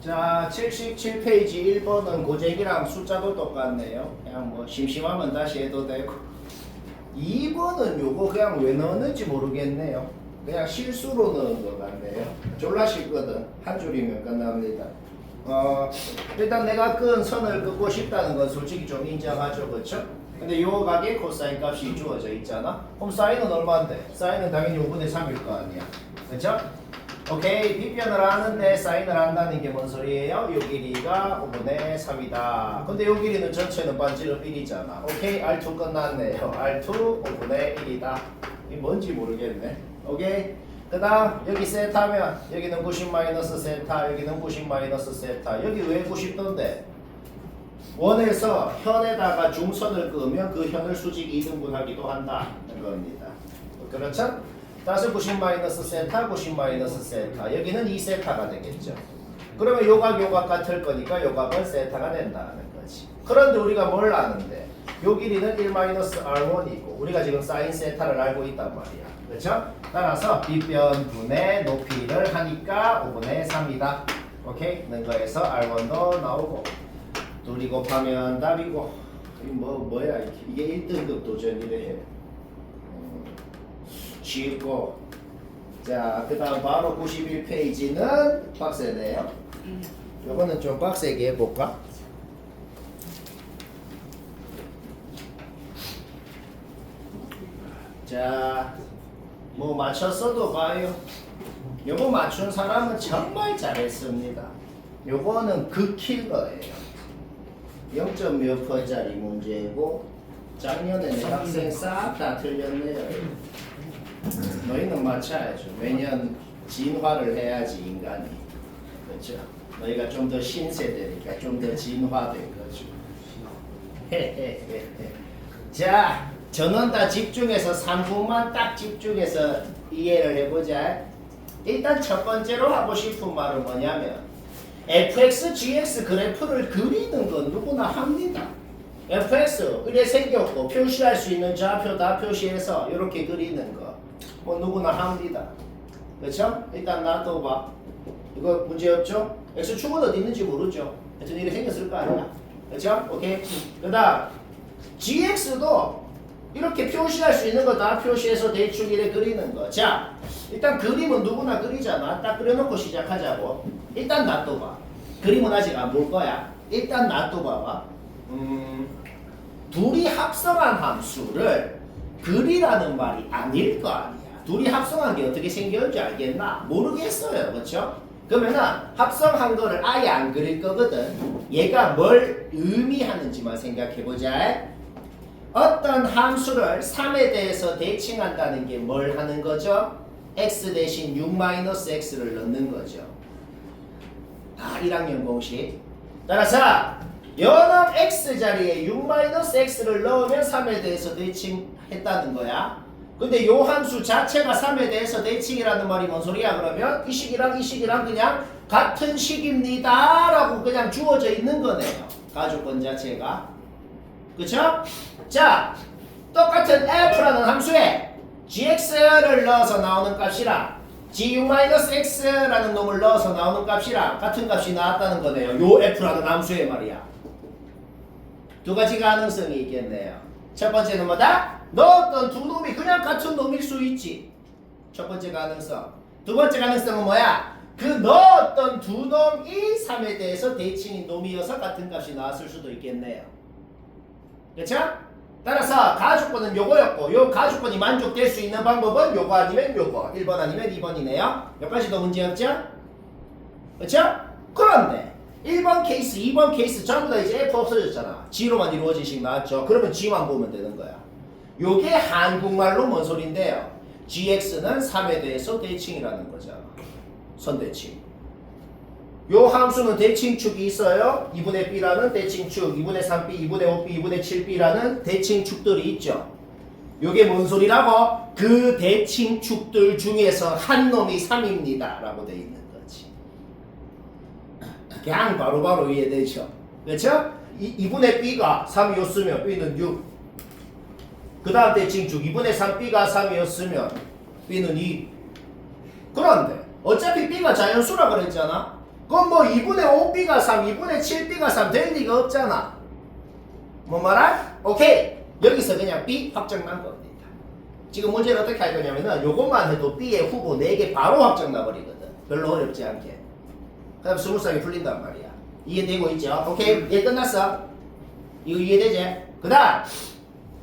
자, 77페이지 1번은 고재기랑 숫자도 똑같네요. 그냥 뭐 심심하면 다시 해도 되고. 2번은 요거 그냥 왜 넣었는지 모르겠네요. 그냥 실수로 넣은 것 같네요. 졸라 쉽거든. 한 줄이면 끝납니다. 일단 내가 끈 선을 긋고 싶다는 건 솔직히 좀 인정하죠, 그렇죠? 근데 요 가게 코사인 값이 주어져 있잖아. 그럼 사인은 얼마인데? 사인은 당연히 5분의 3일 거 아니야, 그렇죠? 오케이, 빗변을 아는데 사인을 한다는 게 뭔 소리예요? 요 길이가 5분의 3이다. 근데 요 길이는 전체는 반지름 1이잖아. 오케이, R2 끝났네요. R2 5분의 1이다. 이게 뭔지 모르겠네. 오케이. 그 다음 여기 세타면 여기는 90 마이너스 세타, 여기는 90 마이너스 세타. 여기 왜 90도인데? 원에서 현에다가 중선을 그으면 그 현을 수직 2등분하기도 한다. 겁니다. 그렇죠? 따라서 90 마이너스 세타, 90 마이너스 세타. 여기는 2세타가 되겠죠. 그러면 요각 같을 거니까 요각은 세타가 된다는 거지. 그런데 우리가 뭘 아는데? 요 길이는 1 마이너스 R1이고 우리가 지금 사인 세타를 알고 있단 말이야. 그렇죠? 따라서 빗변분의 높이를 하니까 5분의 3이다. 오케이? 는 거에서 R1도 나오고 둘이 곱하면 답이고 뭐야 이게 1등급 도전이래. 쉽고. 자, 그 다음 바로 91페이지는 빡세네요. 요거는 좀 빡세게 해볼까? 자, 뭐 맞췄어도 봐요. 요거 맞춘 사람은 정말 잘했습니다. 요거는 극힐 거예요. 0점 몇 퍼짜리 문제고 작년에 내 학생 싹 다 틀렸네요. 너희는 맞춰야죠. 매년 진화를 해야지 인간이. 그렇죠? 너희가 좀 더 신세대니까 좀 더 진화된 거죠. 자, 전원 다 집중해서 3분만 딱 집중해서 이해를 해보자. 일단 첫 번째로 하고 싶은 말은 뭐냐면 fx, gx 그래프를 그리는 건 누구나 합니다. fx 이래 생겼고 표시할 수 있는 좌표 다 표시해서 이렇게 그리는 거 뭐 누구나 합니다. 그렇죠? 일단 놔둬봐. 이거 문제 없죠? x축은 어디 있는지 모르죠? 하여튼 이렇게 생겼을 거 아니야. 그렇죠? 오케이. 그 다음 gx도 이렇게 표시할 수 있는 거 다 표시해서 대충 이래 그리는 거. 자, 일단 그림은 누구나 그리잖아. 딱 그려놓고 시작하자고. 일단 놔둬봐. 그림은 아직 안 볼 거야. 일단 놔둬봐봐. 둘이 합성한 함수를 그리라는 말이 아닐 거 아니야. 둘이 합성한 게 어떻게 생겼는지 알겠나? 모르겠어요. 그렇죠? 그러면은 합성한 거를 아예 안 그릴 거거든. 얘가 뭘 의미하는지만 생각해보자. 어떤 함수를 3에 대해서 대칭한다는 게 뭘 하는 거죠? x 대신 6-x를 넣는 거죠. 다 1학년 공식. 따라서 연합 x 자리에 6-x를 넣으면 3에 대해서 대칭했다는 거야. 근데 요 함수 자체가 3에 대해서 대칭이라는 말이 뭔 소리야? 그러면 이 식이랑 이 식이랑 그냥 같은 식입니다 라고 그냥 주어져 있는 거네요. 가족권 자체가. 그쵸? 자, 똑같은 f라는 함수에 gx를 넣어서 나오는 값이랑 g6-x라는 놈을 넣어서 나오는 값이랑 같은 값이 나왔다는 거네요. 요 f라는 함수에 말이야. 두 가지 가능성이 있겠네요. 첫 번째는 뭐다? 넣었던 두 놈이 그냥 같은 놈일 수 있지. 첫 번째 가능성. 두 번째 가능성은 뭐야? 그 넣었던 두 놈이 3에 대해서 대칭인 놈이어서 같은 값이 나왔을 수도 있겠네요. 그렇죠? 따라서 가주권은 요거였고 요 가주권이 만족될 수 있는 방법은 요거 아니면 요거 1번 아니면 2번이네요. 여기까지도 문제 없죠? 그렇죠? 그런데 1번 케이스, 2번 케이스 전부 다 이제 F 없어졌잖아. G로만 이루어진 식 나왔죠? 그러면 G만 보면 되는 거야. 요게 한국말로 뭔 소린데요? GX는 3에 대해서 대칭이라는 거잖아. 선대칭. 요 함수는 대칭축이 있어요. 2분의 B라는 대칭축, 2분의 3B, 2분의 5B, 2분의 7B라는 대칭축들이 있죠. 요게 뭔 소리라고? 그 대칭축들 중에서 한 놈이 3입니다. 라고 돼 있는 거지. 그냥 바로바로 이해되죠. 그렇죠? 2분의 B가 3이었으면 B는 6. 그 다음 대칭축 2분의 3B가 3이었으면 B는 2. 그런데 어차피 B가 자연수라 그랬잖아. 그럼 뭐 2분의 5b가 3, 2분의 7b가 3 될 리가 없잖아. 뭐 말할? 오케이. 여기서 그냥 b 확정 난 겁니다. 지금 문제를 어떻게 할 거냐면은 요것만 해도 b의 후보 4개 바로 확정 나버리거든. 별로 어렵지 않게. 그럼 스무스하게 풀린단 말이야. 이해되고 있죠? 오케이. 얘 끝났어. 이거 이해되지? 그 다음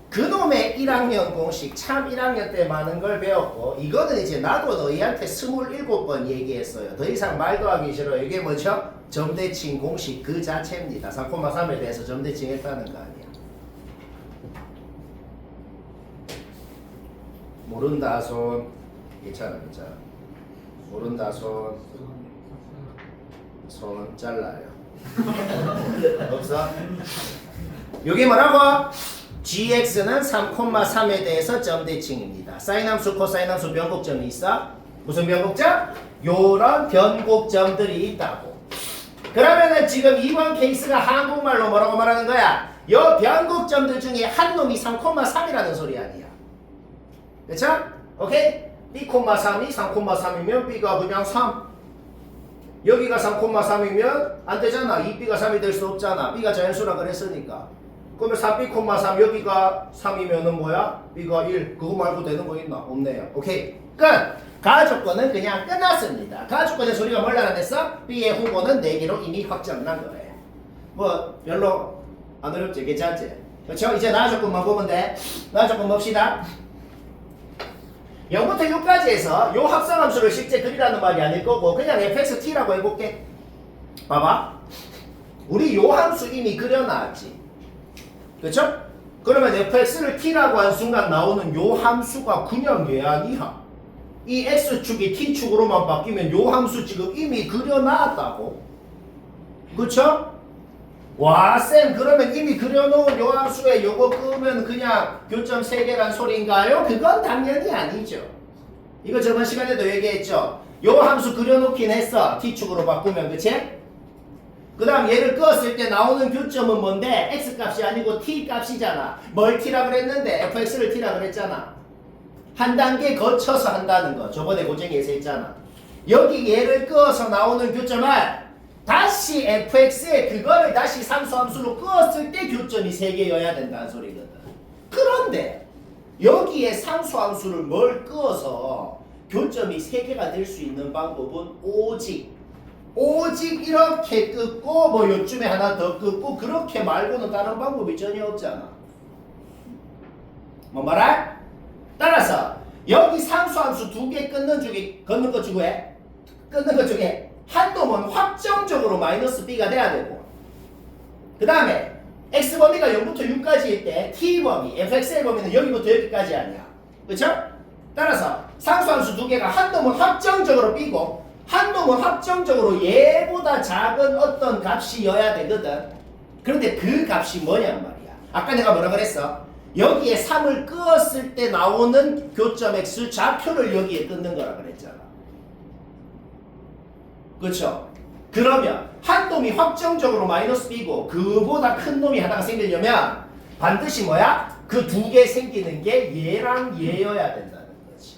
그놈의 1학년 공식 참 1학년 때 많은 걸 배웠고 이거는 이제 나도 너희한테 27번 얘기했어요. 더 이상 말도 하기 싫어. 이게 뭐죠? 점대칭 공식 그 자체입니다. 3,3에 대해서 점대칭 했다는 거 아니야. 모른다 손. 괜찮아. 모른다 손 잘라요. 없어? 요게 뭐라고? gx는 3,3에 대해서 점대칭입니다. 사인함수, 코사인함수 변곡점이 있어? 무슨 변곡점? 요런 변곡점들이 있다고. 그러면은 지금 이번 케이스가 한국말로 뭐라고 말하는 거야? 요 변곡점들 중에 한 놈이 3,3이라는 소리 아니야. 그쵸? 오케이? b,3이 3,3이면 b가 그냥 3. 여기가 3,3이면 안 되잖아. 2b가 3이 될 수 없잖아. b가 자연수라 그랬으니까. 그러면 4b,3 여기가 3이면은 뭐야? b가 1. 그거 말고 되는 거 있나? 없네요. 오케이. 끝! 가조건은 그냥 끝났습니다. 가조건의 소리가 뭘 나타냈어? b의 후보는 4개로 이미 확정난 거예요. 뭐 별로 안 어렵지? 괜찮지? 그렇죠? 이제 나조건만 보면 돼. 나조건 봅시다. 0부터 6까지 해서 요 합성함수를 실제 그리라는 말이 아닐 거고 그냥 fxt라고 해볼게. 봐봐. 우리 요 함수 이미 그려놨지. 그쵸? 그러면 fx를 t라고 한 순간 나오는 요 함수가 그냥 얘 아니야. 이 x축이 t축으로만 바뀌면 요 함수 지금 이미 그려놨다고. 그쵸? 와, 쌤, 그러면 이미 그려놓은 요 함수에 요거 끄면 그냥 교점 3개란 소린가요? 그건 당연히 아니죠. 이거 저번 시간에도 얘기했죠. 요 함수 그려놓긴 했어. t축으로 바꾸면, 그치? 그 다음 얘를 끄었을 때 나오는 교점은 뭔데? x값이 아니고 t값이잖아. 뭘 t라 그랬는데 fx를 t라 그랬잖아. 한 단계 거쳐서 한다는 거. 저번에 고쟁이에서 했잖아. 여기 얘를 끄어서 나오는 교점을 다시 fx에 그거를 다시 상수함수로 끄었을 때 교점이 3개여야 된다는 소리거든. 그런데 여기에 상수함수를 뭘 끄어서 교점이 3개가 될 수 있는 방법은 오직 이렇게 끄고 뭐 요쯤에 하나 더 끄고 그렇게 말고는 다른 방법이 전혀 없잖아. 뭐 말할? 따라서 여기 상수함수 2개 끊는 것 중에 한 놈은 확정적으로 마이너스 b가 돼야 되고 그 다음에 x범위가 0부터 6까지일 때 t범위, fx의 범위는 여기부터 여기까지 아니야. 그쵸? 따라서 상수함수 2개가 한 놈은 확정적으로 b고 한 놈은 확정적으로 얘보다 작은 어떤 값이어야 되거든. 그런데 그 값이 뭐냔 말이야. 아까 내가 뭐라 그랬어? 여기에 3을 끄었을 때 나오는 교점 x 좌표를 여기에 끊는 거라 그랬잖아. 그렇죠? 그러면 한 놈이 확정적으로 마이너스 b고 그보다 큰 놈이 하나가 생기려면 반드시 뭐야? 그 2개 생기는 게 얘랑 얘여야 된다는 거지.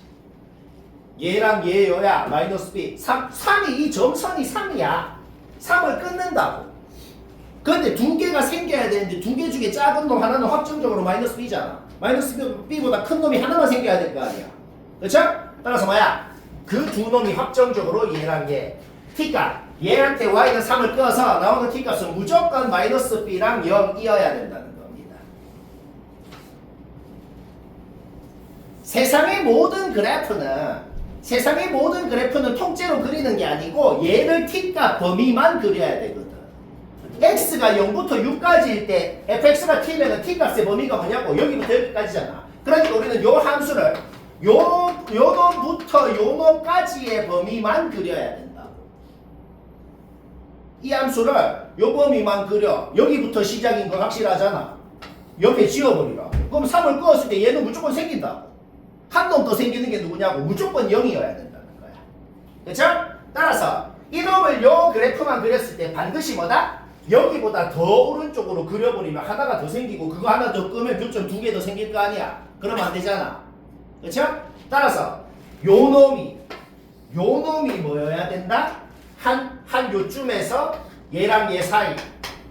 얘랑 얘여야 마이너스 b 3이 이 점선이 3이야. 3을 끊는다고. 그런데 2개가 생겨야 되는데 2개 중에 작은 놈 하나는 확정적으로 마이너스 b잖아. 마이너스 b보다 큰 놈이 하나만 생겨야 될 거 아니야. 그렇죠? 따라서 뭐야? 그 2놈이 확정적으로 얘랑 얘 t값 얘한테 y는 3을 끄어서 나오는 t값은 무조건 마이너스 b랑 0이어야 된다는 겁니다. 세상의 모든 그래프는 통째로 그리는 게 아니고 얘를 t값 범위만 그려야 되거든. x가 0부터 6까지일 때 fx가 t면 t값의 범위가 뭐냐고 여기부터 여기까지잖아. 그러니까 우리는 요 함수를 요 놈부터 요 놈까지의 범위만 그려야 된다. 이 함수를 요 범위만 그려. 여기부터 시작인 거 확실하잖아. 옆에 지워버리라. 그럼 3을 끄었을 때 얘는 무조건 생긴다고. 한 놈 더 생기는 게 누구냐고. 무조건 0이어야 된다는 거야. 그쵸? 따라서 이놈을 요 그래프만 그렸을 때 반드시 뭐다? 여기보다 더 오른쪽으로 그려버리면 하나가 더 생기고 그거 하나 더 끄면 교점 2개 더 생길 거 아니야. 그러면 안 되잖아. 그쵸? 따라서 요 놈이 뭐여야 된다? 한 한 요쯤에서 얘랑 얘 사이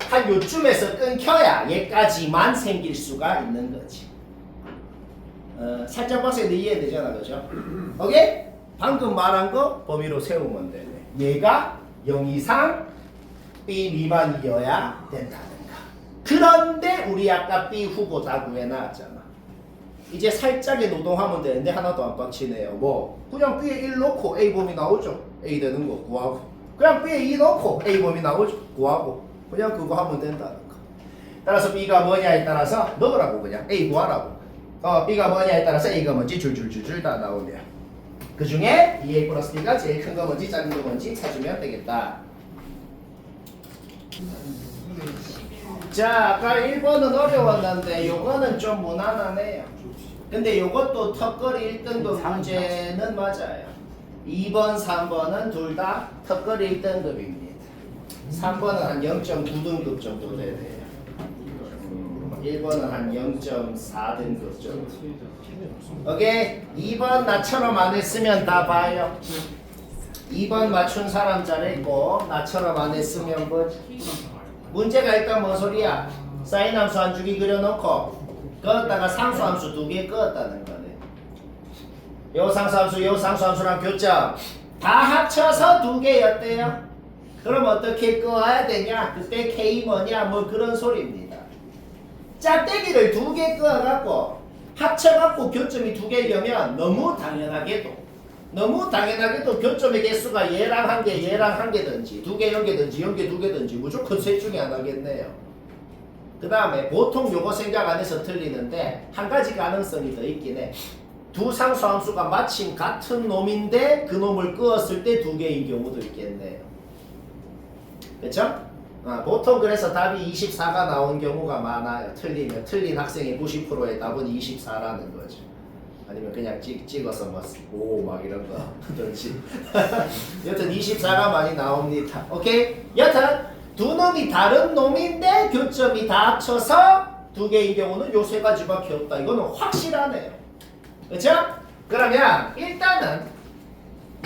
한 요쯤에서 끊겨야 얘까지만 생길 수가 있는 거지. 살짝 봤을 때 이해되잖아, 그죠? 오케이? 방금 말한 거 범위로 세우면 되네. 얘가 0 이상 B 미만이어야 된다는 거. 그런데 우리 아까 B 후보 다 구해놨잖아. 이제 살짝의 노동하면 되는데 하나도 안 빡치네요. 뭐 그냥 B에 1 넣고 A 범위 나오죠. A 되는 거 구하고. 그냥 B에 2 넣고 A 범위 나오죠. 구하고. 그냥 그거 하면 된다는 거. 따라서 B가 뭐냐에 따라서 넣으라고 그냥 A 구하라고. B가 뭐냐에 따라서 A가 뭔지 줄줄줄줄 다 나오네요. 그 중에 2A 플러스 B가 제일 큰 거 뭔지 작은 거 뭔지 찾으면 되겠다. 자, 아까 1번은 어려웠는데 요거는 좀 무난하네요. 근데 요것도 턱걸이 1등급 문제는 맞아요. 2번, 3번은 둘 다 턱걸이 1등급입니다. 3번은 한 0.9등급 정도 되네요. 1번은 한 0.4등급 정도. 오케이? 2번 나처럼 안 했으면 다 봐요. 2번 맞춘 사람 잘했고 나처럼 안 했으면 뭐지? 문제가 일단 뭔 소리야? 사인 함수 한 줄기 그려놓고 그었다가 상수 함수 2개 그었다는 거네. 요 상수 함수 요 상수 함수랑 교점 다 합쳐서 2개였대요. 그럼 어떻게 끄어야 되냐? 그때 K 뭐냐? 뭐 그런 소리입니다. 짝대기를 2개 끄어갖고 합쳐갖고 교점이 2개려면 너무 당연하게도 교점의 개수가 얘랑 한 개, 얘랑 한 개든지 2개, 0개든지 0개, 2개든지 무조건 셋 중에 하나겠네요. 그 다음에 보통 요거 생각 안 해서 틀리는데 한 가지 가능성이 더 있긴 해. 두 상수함수가 마침 같은 놈인데 그 놈을 끄었을 때 2개인 경우도 있겠네요. 그쵸? 보통 그래서 답이 24가 나온 경우가 많아요. 틀린 학생의 90%의 답은 24라는 거죠. 아니면 그냥 찍어서 막 이런 거 하든지. 여튼 24가 많이 나옵니다. 오케이? 여튼 두 놈이 다른 놈인데 교점이 다 합쳐서 2개인 경우는 요 3가지밖에 없다. 이거는 확실하네요. 그쵸? 그러면 일단은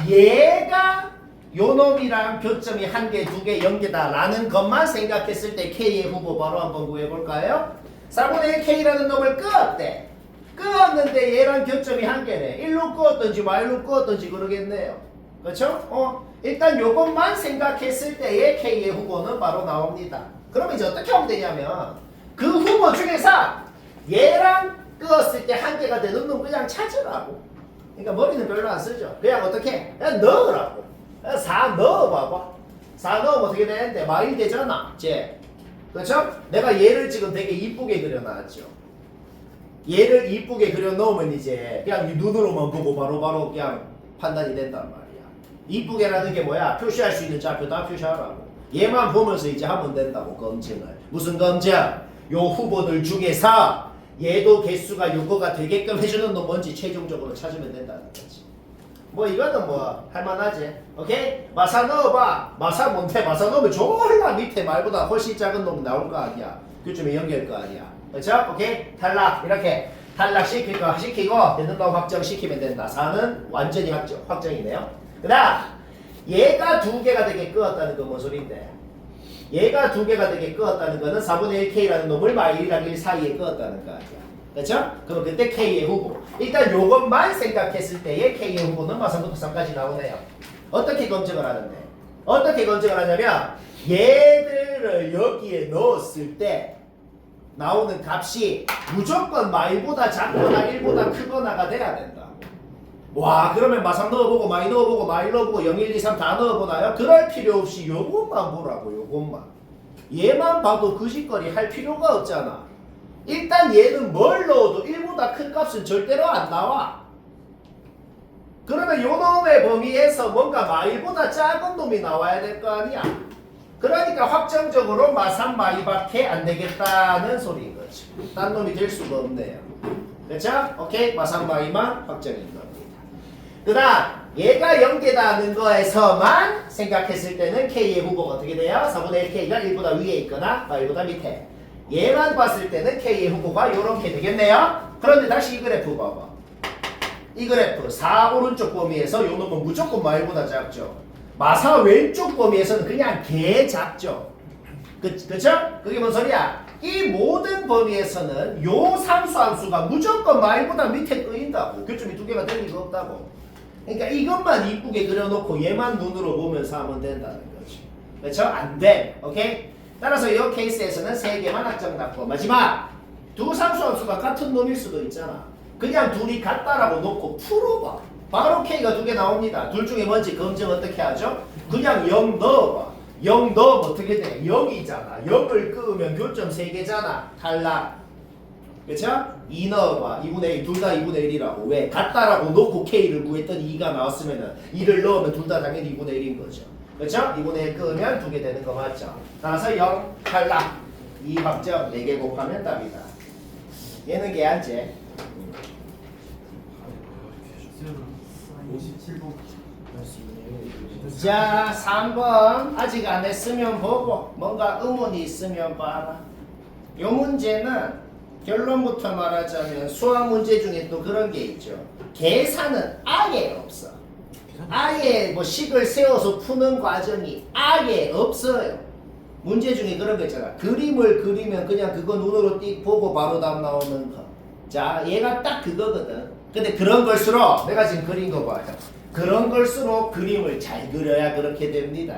얘가 요 놈이랑 교점이 1개, 2개, 0개다 라는 것만 생각했을 때 K의 후보 바로 한번 구해볼까요? 4분의 1 K라는 놈을 끄었대. 끄었는데 얘랑 교점이 1개네. 1로 끄었든지 Y로 끄었든지 그러겠네요. 그렇죠? 일단 요것만 생각했을 때의 K의 후보는 바로 나옵니다. 그럼 이제 어떻게 하면 되냐면 그 후보 중에서 얘랑 끄었을 때 1개가 되는 놈 그냥 찾으라고. 그러니까 머리는 별로 안 쓰죠. 그냥 어떻게? 그냥 넣으라고. 4 넣어봐봐. 4 넣으면 어떻게 되는데? 마일 되잖아. 쟤. 그렇죠? 내가 얘를 지금 되게 이쁘게 그려놨죠. 얘를 이쁘게 그려 놓으면 이제 그냥 눈으로만 보고 바로바로 그냥 판단이 된단 말이야. 이쁘게라는 게 뭐야? 표시할 수 있는 좌표 다 표시하라고. 얘만 보면서 이제 하면 된다고. 검증을. 무슨 검증? 요 후보들 중에서 얘도 개수가 요거가 되게끔 해주는 놈 뭔지 최종적으로 찾으면 된다는 거지. 뭐 이거는 뭐 할만하지. 오케이? 마사 넣어봐. 마사 뭔데? 마사 넣으면 졸라 밑에 말보다 훨씬 작은 놈 나올 거 아니야. 그쯤에 연결 거 아니야. 그렇죠? 오케이? 탈락. 이렇게 탈락시킬 거 시키고 된다고 확정시키면 된다. 4는 완전히 확정이네요. 그 다음 얘가 2개가 되게 끄었다는 건 뭔 소리인데? 얘가 2개가 되게 끄었다는 거는 4분의 1K라는 놈을 마일이랑 1 사이에 끄었다는 거 아니야. 그렇죠? 그럼 그때 K의 후보. 일단 요것만 생각했을 때의 K의 후보는 마상부터 3까지 나오네요. 어떻게 검증을 하는데? 어떻게 검증을 하냐면 얘들을 여기에 넣었을 때 나오는 값이 무조건 마이보다 작거나 1보다 크거나가 돼야 된다. 와, 그러면 마상 넣어보고 마이 넣어보고 마이 넣어보고 0, 1, 2, 3 다 넣어보나요? 그럴 필요 없이 요것만 보라고. 요것만. 얘만 봐도 그 짓거리 할 필요가 없잖아. 일단 얘는 뭘 넣어도 1보다 큰 값은 절대로 안 나와. 그러면 요 놈의 범위에서 뭔가 마이보다 작은 놈이 나와야 될 거 아니야. 그러니까 확정적으로 마3 마이밖에 안 되겠다는 소리인 거지. 딴 놈이 될 수가 없네요. 그렇죠? 오케이? 마3 마이만 확정인 겁니다. 그 다음 얘가 0개다는 거에서만 생각했을 때는 K의 후보가 어떻게 돼요? 4분의 1 K가 1보다 위에 있거나 1보다 밑에. 얘만 봤을 때는 K의 후보가 이렇게 되겠네요. 그런데 다시 이 그래프 봐봐. 이 그래프 4 오른쪽 범위에서 요 놈은 무조건 마일보다 작죠. 마사 왼쪽 범위에서는 그냥 개 잡죠. 그쵸? 그게 뭔 소리야? 이 모든 범위에서는 요 상수 함수가 무조건 마일보다 밑에 끄인다고. 교점이 두 개가 될 리가 없다고. 그러니까 이것만 이쁘게 그려놓고 얘만 눈으로 보면서 하면 된다는 거지. 그렇죠? 안 돼. 오케이? 따라서 이 케이스에서는 세 개만 학점 갖고 마지막 두 상수 함수가 같은 놈일 수도 있잖아. 그냥 둘이 같다라고 놓고 풀어봐. 바로 K가 두 개 나옵니다. 둘 중에 뭔지 검증 어떻게 하죠? 그냥 0 넣어봐. 0 넣으면 어떻게 돼? 0이잖아. 0을 끄면 교점 3개잖아. 탈락. 그쵸? 2 넣어봐. 2분의 1. 둘 다 2분의 1이라고. 왜? 같다라고 놓고 K를 구했더니 2가 나왔으면은 2를 넣으면 둘 다 당연히 2분의 1인 거죠. 그쵸? 2분의 1 끄면 2개 되는 거 맞죠? 따라서 0 탈락. 2 확정 4개 곱하면 답이다. 얘는 개안제. 57번. 자, 3번 아직 안 했으면 보고 뭔가 의문이 있으면 봐라. 요 문제는 결론부터 말하자면 수학 문제 중에 또 그런 게 있죠. 계산은 아예 없어. 아예 뭐 식을 세워서 푸는 과정이 아예 없어요. 문제 중에 그런 거 있잖아. 그림을 그리면 그냥 그거 눈으로 띡 보고 바로 답 나오는 거. 자, 얘가 딱 그거거든. 근데 그런 걸수록 내가 지금 그린 거 봐요. 그런 걸수록 그림을 잘 그려야 그렇게 됩니다.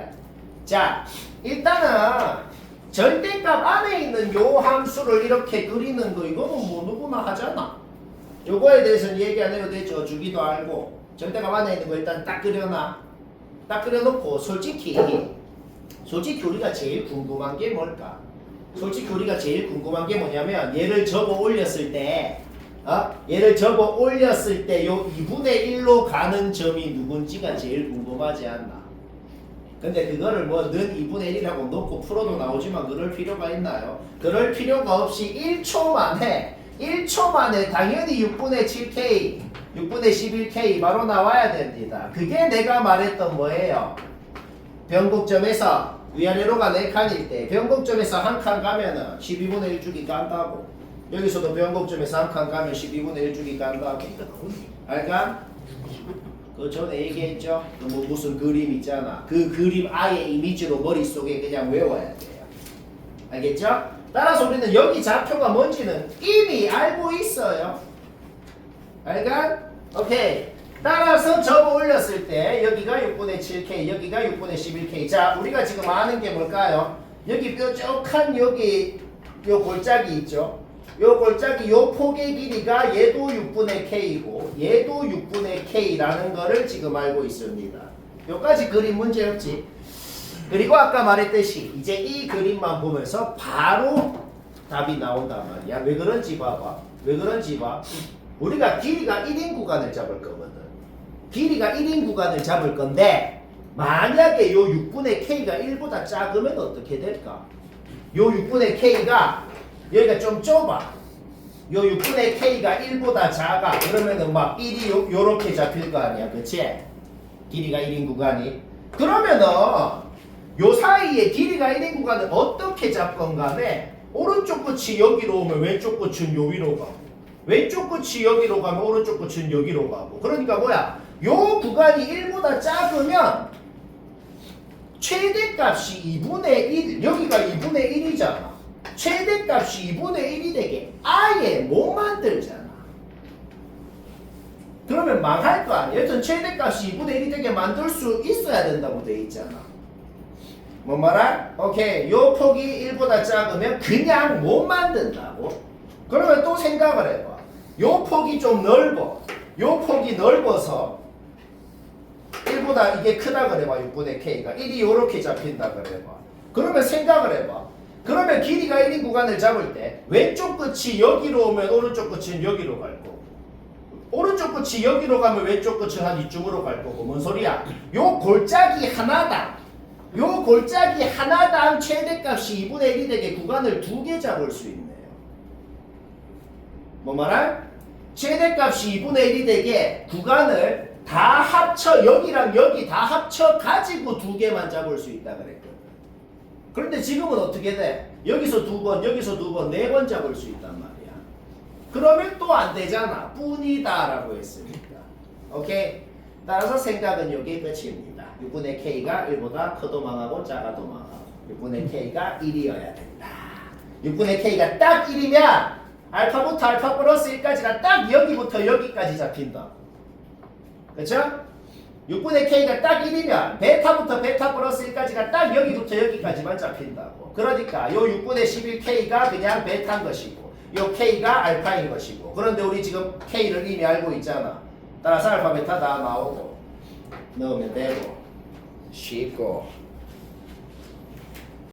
자, 일단은 절대값 안에 있는 요 함수를 이렇게 그리는 거 이거는 뭐 누구나 하잖아. 요거에 대해서는 얘기 안 해도 되죠. 주기도 알고. 절대값 안에 있는 거 일단 딱 그려놔. 딱 그려놓고 솔직히 우리가 제일 궁금한 게 뭘까? 솔직히 우리가 제일 궁금한 게 뭐냐면 얘를 접어 올렸을 때 얘를 접어 올렸을 때 요 2분의 1로 가는 점이 누군지가 제일 궁금하지 않나? 근데 그거를 뭐 는 2분의 1이라고 놓고 풀어도 나오지만 그럴 필요가 있나요? 그럴 필요가 없이 1초 만에 당연히 6분의 7K, 6분의 11K 바로 나와야 됩니다. 그게 내가 말했던 뭐예요? 변곡점에서 위아래로가 4칸일 때 변곡점에서 한 칸 가면은 12분의 1주기 깐다고. 여기서도 변곡점에서 한 칸 가면 12분의 1주기 깐다고. 알까? 그 전에 얘기했죠? 뭐 무슨 그림 있잖아. 그 그림 아예 이미지로 머릿속에 그냥 외워야 돼요. 알겠죠? 따라서 우리는 여기 좌표가 뭔지는 이미 알고 있어요. 알까? 오케이. 따라서 접어 올렸을 때 여기가 6분의 7K, 여기가 6분의 11K. 자, 우리가 지금 아는 게 뭘까요? 여기 뾰족한 여기 요 골짜기 있죠? 요 골짜기 요 폭의 길이가 얘도 6분의 K이고 얘도 6분의 K라는 거를 지금 알고 있습니다. 요까지 그림 문제 없지? 그리고 아까 말했듯이 이제 이 그림만 보면서 바로 답이 나온단 말이야. 왜 그런지 봐봐. 왜 그런지 봐. 우리가 길이가 1인 구간을 잡을 거거든. 길이가 1인 구간을 잡을 건데 만약에 요 6분의 K가 1보다 작으면 어떻게 될까? 요 6분의 K가 여기가 좀 좁아. 요 6분의 K가 1보다 작아. 그러면은 막 1이 요렇게 잡힐 거 아니야. 그치? 길이가 1인 구간이. 그러면은 요 사이에 길이가 1인 구간을 어떻게 잡건 간에 오른쪽 끝이 여기로 오면 왼쪽 끝은 요 위로 가고 왼쪽 끝이 여기로 가면 오른쪽 끝은 여기로 가고. 그러니까 뭐야? 요 구간이 1보다 작으면 최대값이 2분의 1, 여기가 2분의 1이잖아. 최대값이 2분의 1이 되게 아예 못 만들잖아. 그러면 망할 거 아니야. 여튼 최대값이 2분의 1이 되게 만들 수 있어야 된다고 돼 있잖아. 뭔 말아? 오케이. 요 폭이 1보다 작으면 그냥 못 만든다고? 그러면 또 생각을 해봐. 요 폭이 좀 넓어. 요 폭이 넓어서 1보다 이게 크다 그래봐. 6분의 K가 1이 요렇게 잡힌다 그래봐. 그러면 생각을 해봐. 그러면 길이가 1인 구간을 잡을 때 왼쪽 끝이 여기로 오면 오른쪽 끝은 여기로 갈 거고 오른쪽 끝이 여기로 가면 왼쪽 끝은 한 이쯤으로 갈 거고. 뭔 소리야? 요 골짜기 하나당 최대값이 2분의 1이 되게 구간을 2개 잡을 수 있네요. 뭐 말할? 최대값이 2분의 1이 되게 구간을 다 합쳐 여기랑 여기 다 합쳐 가지고 2개만 잡을 수 있다 그랬거든. 그런데 지금은 어떻게 돼? 여기서 2번, 여기서 2번, 4번 잡을 수 있단 말이야. 그러면 또 안 되잖아. 뿐이다 라고 했으니까. 오케이? 따라서 생각은 여기 끝입니다. 6분의 K가 1보다 커도 망하고 작아도 망하고 6분의 K가 1이어야 된다. 6분의 K가 딱 1이면 알파부터 알파 플러스 1까지가 딱 여기부터 여기까지 잡힌다. 그렇죠? 6분의 K가 딱 1이면 베타부터 베타 플러스 1까지가 딱 여기부터 여기까지만 잡힌다고. 그러니까 요 6분의 11K가 그냥 베타인 것이고 요 K가 알파인 것이고. 그런데 우리 지금 K를 이미 알고 있잖아. 따라서 알파 베타 다 나오고 넣으면 되고 쉽고